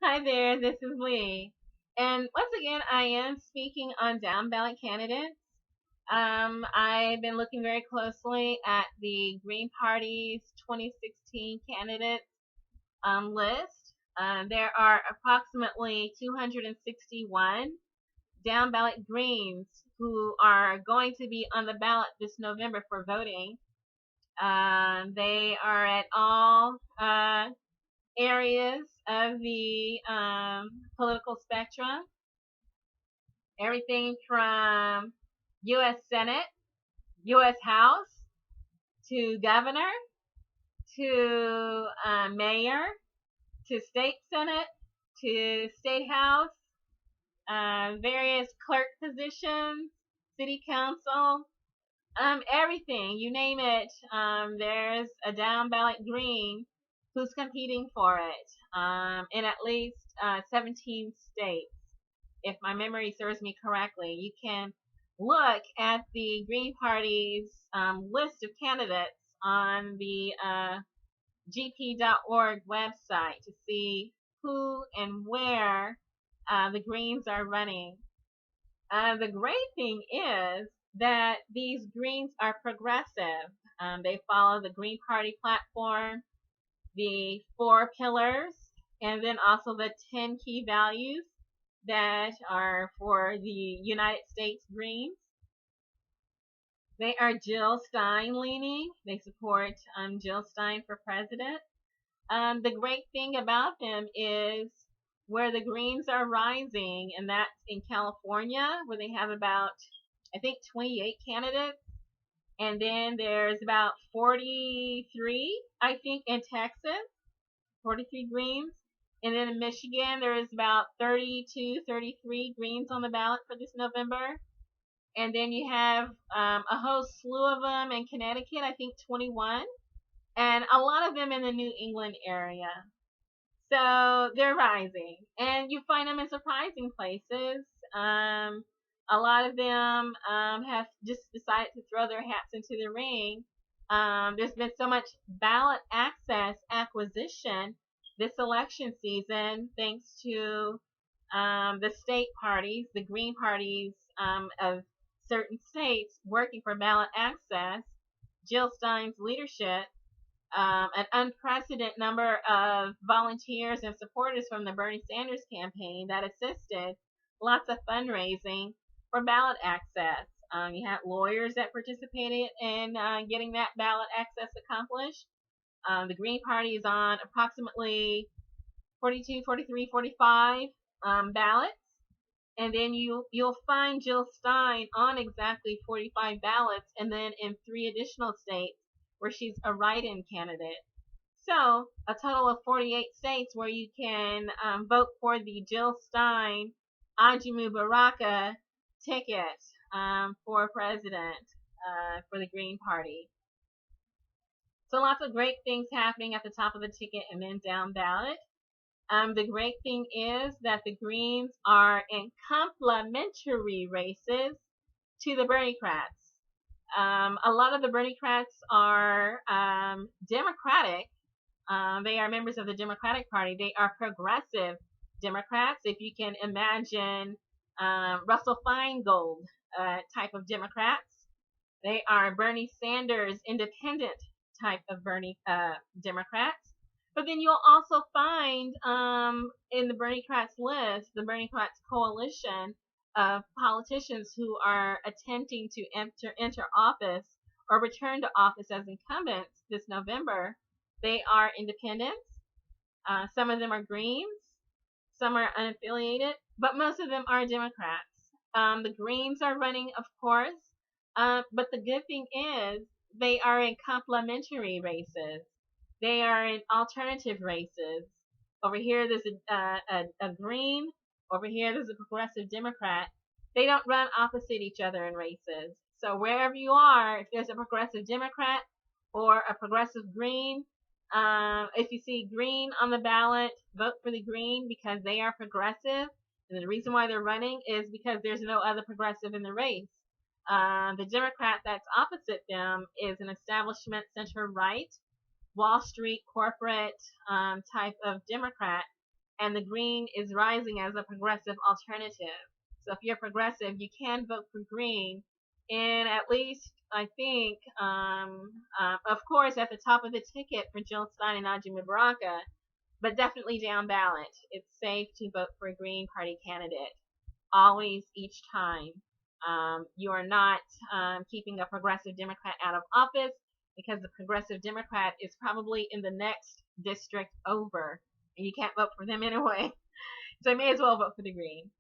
Hi there, this is Lee. And once again, I am speaking on down ballot candidates. I've been looking very closely at the Green Party's 2016 candidates list. There are approximately 261 down ballot Greens who are going to be on the ballot this November for voting. They are at all areas of the political spectrum, everything from U.S. Senate, U.S. House, to governor, to mayor, to state senate, to state house, various clerk positions, city council, everything, you name it. There's a down ballot green who's competing for it in at least 17 states. If my memory serves me correctly, you can look at the Green Party's list of candidates on the gp.org website to see who and where the Greens are running. The great thing is that these Greens are progressive. They follow the Green Party platform, the 4 pillars, and then also the 10 key values that are for the United States Greens. They are Jill Stein leaning. They support Jill Stein for president. The great thing about them is where the Greens are rising, and that's in California, where they have about, I think, 28 candidates. And then there's about 43, I think, in Texas, 43 Greens. And then in Michigan, there is about 32, 33 Greens on the ballot for this November. And then you have a whole slew of them in Connecticut, I think 21. And a lot of them in the New England area. So they're rising. And you find them in surprising places. A lot of them have just decided to throw their hats into the ring. There's been so much ballot access acquisition this election season, thanks to the state parties, the Green parties of certain states working for ballot access, Jill Stein's leadership, an unprecedented number of volunteers and supporters from the Bernie Sanders campaign that assisted, lots of fundraising for ballot access. You had lawyers that participated in getting that ballot access accomplished. The Green Party is on approximately 42, 43, 45 ballots. And then you'll find Jill Stein on exactly 45 ballots, and then in 3 additional states where she's a write-in candidate. So a total of 48 states where you can vote for the Jill Stein Ajimu Baraka ticket for president for the Green Party. So lots of great things happening at the top of the ticket and then down ballot. The great thing is that the Greens are in complementary races to the Berniecrats. A lot of the Berniecrats are Democratic. They are members of the Democratic Party. They are progressive Democrats. If you can imagine Russell Feingold type of Democrats. They are Bernie Sanders independent type of Democrats. But then you'll also find in the Berniecrats list, the Berniecrats coalition of politicians who are attempting to enter office or return to office as incumbents this November. They are independents. Some of them are Greens. Some are unaffiliated. But most of them are Democrats. The Greens are running, of course. But the good thing is they are in complementary races. They are in alternative races. Over here, there's a Green. Over here, there's a progressive Democrat. They don't run opposite each other in races. So wherever you are, if there's a progressive Democrat or a progressive Green, if you see Green on the ballot, vote for the Green because they are progressive. And the reason why they're running is because there's no other progressive in the race. The Democrat that's opposite them is an establishment center right, Wall Street corporate type of Democrat and the green is rising as a progressive alternative. So if you're progressive, you can vote for green. And at least, I think, of course, at the top of the ticket for Jill Stein and Najib Baraka, but definitely down ballot. It's safe to vote for a Green Party candidate. Always, each time. You are not keeping a progressive Democrat out of office, because the progressive Democrat is probably in the next district over, and you can't vote for them anyway. So you may as well vote for the Green.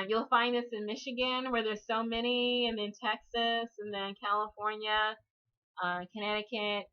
You'll find this in Michigan, where there's so many, and then Texas, and then California, Connecticut,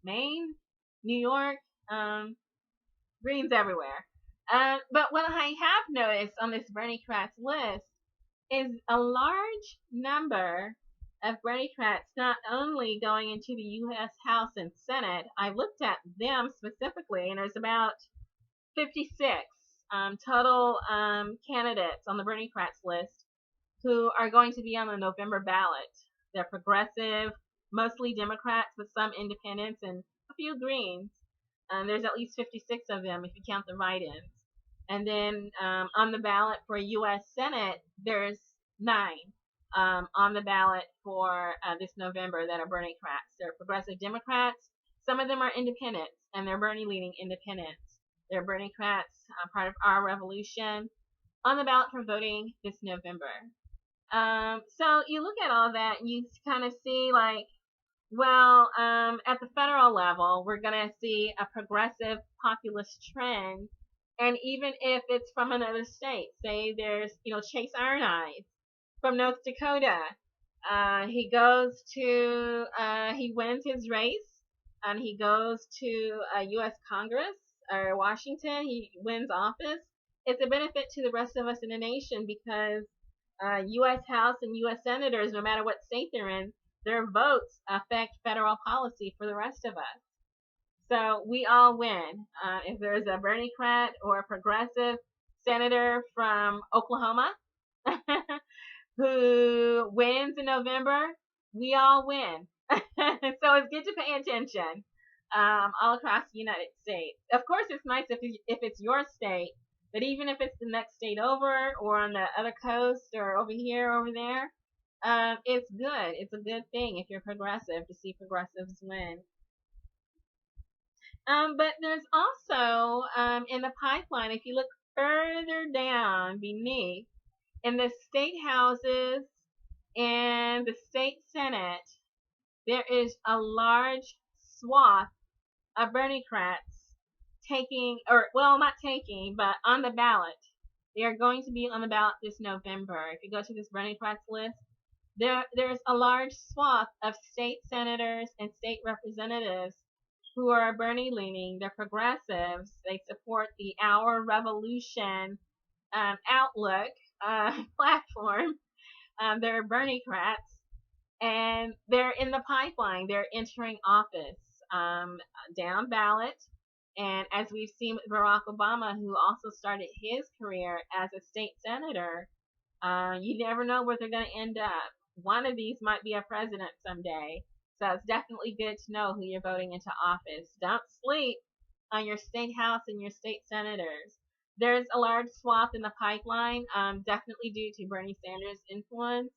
Maine, New York, Greens everywhere. But what I have noticed on this Berniecrats list is a large number of Berniecrats not only going into the U.S. House and Senate. I looked at them specifically, and there's about 56 total candidates on the Berniecrats list who are going to be on the November ballot. They're progressive, mostly Democrats, with some independents and a few Greens. There's at least 56 of them if you count the write-ins. And then on the ballot for U.S. Senate, there's 9 on the ballot for this November that are Berniecrats. They're progressive Democrats. Some of them are independents, and they're Bernie-leaning independents. They're Berniecrats, part of our revolution, on the ballot for voting this November. So you look at all that, and you kind of see, like, well, at the federal level, we're going to see a progressive populist trend. And even if it's from another state, say there's, Chase Iron Eyes from North Dakota. He wins his race, and he goes to U.S. Congress or Washington. He wins office. It's a benefit to the rest of us in the nation, because U.S. House and U.S. Senators, no matter what state they're in, their votes affect federal policy for the rest of us. So we all win. If there's a Berniecrat or a progressive senator from Oklahoma who wins in November, we all win. So it's good to pay attention all across the United States. Of course, it's nice if it's your state, but even if it's the next state over, or on the other coast, or over here, over there, it's good. It's a good thing if you're progressive to see progressives win. But there's also in the pipeline, if you look further down beneath, in the state houses and the state senate, there is a large swath of Berniecrats not taking, but on the ballot. They are going to be on the ballot this November. If you go to this Berniecrats list, there's a large swath of state senators and state representatives who are Bernie-leaning. They're progressives. They support the Our Revolution outlook platform. They're Berniecrats, and they're in the pipeline. They're entering office down ballot. And as we've seen with Barack Obama, who also started his career as a state senator, you never know where they're going to end up. One of these might be a president someday. So it's definitely good to know who you're voting into office. Don't sleep on your state house and your state senators. There's a large swath in the pipeline, definitely due to Bernie Sanders' influence.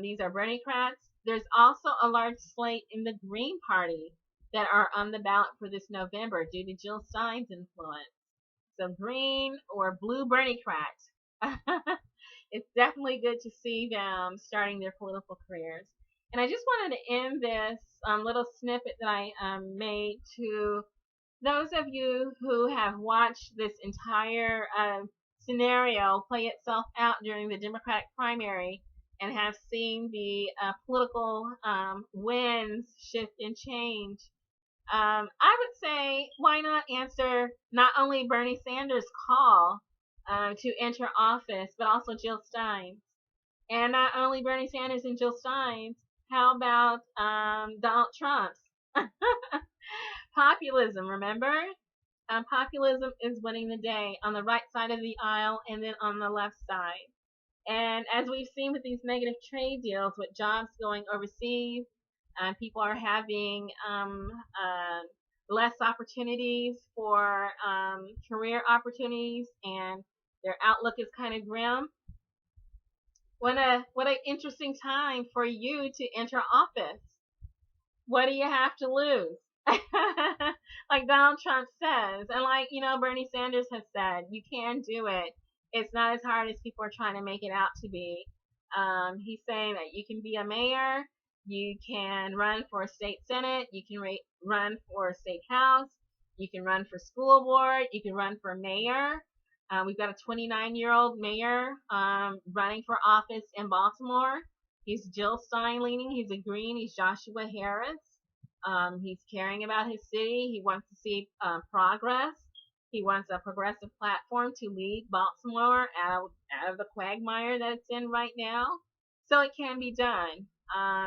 These are Berniecrats. There's also a large slate in the Green Party that are on the ballot for this November due to Jill Stein's influence. So green or blue Berniecrats. It's definitely good to see them starting their political careers. And I just wanted to end this little snippet that I made to those of you who have watched this entire scenario play itself out during the Democratic primary and have seen the political winds shift and change. I would say, why not answer not only Bernie Sanders' call to enter office, but also Jill Stein's? And not only Bernie Sanders and Jill Stein's, how about Donald Trump's? Populism, remember? Populism is winning the day on the right side of the aisle and then on the left side. And as we've seen with these negative trade deals, with jobs going overseas, people are having less opportunities for career opportunities, and their outlook is kind of grim. What an interesting time for you to enter office. What do you have to lose? Like Donald Trump says, and like, Bernie Sanders has said, you can do it. It's not as hard as people are trying to make it out to be. He's saying that you can be a mayor, you can run for a state senate, you can run for a state house, you can run for school board, you can run for mayor. We've got a 29-year-old mayor running for office in Baltimore. He's Jill Stein leaning. He's a Green. He's Joshua Harris. He's caring about his city. He wants to see progress. He wants a progressive platform to lead Baltimore out of the quagmire that it's in right now. So it can be done.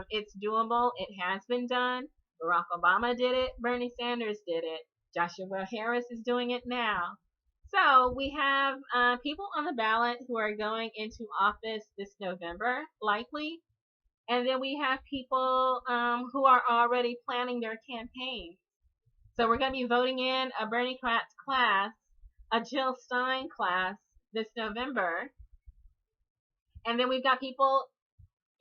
It's doable. It has been done. Barack Obama did it. Bernie Sanders did it. Joshua Harris is doing it now. So we have people on the ballot who are going into office this November, likely. And then we have people who are already planning their campaigns. So we're going to be voting in a Berniecrats class, a Jill Stein class this November. And then we've got people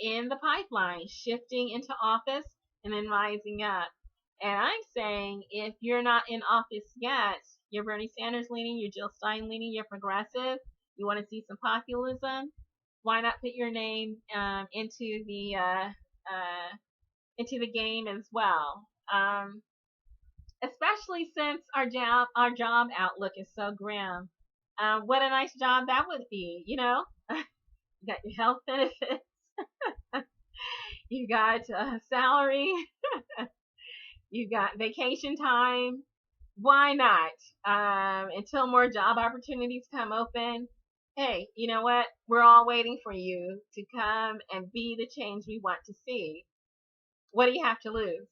in the pipeline shifting into office and then rising up. And I'm saying if you're not in office yet, you're Bernie Sanders leaning, you're Jill Stein leaning, you're progressive, you want to see some populism, why not put your name into the game as well? Especially since our job outlook is so grim. What a nice job that would be, you got your health benefits, you got salary, you got vacation time. Why not? Until more job opportunities come open. Hey, you know what? We're all waiting for you to come and be the change we want to see. What do you have to lose?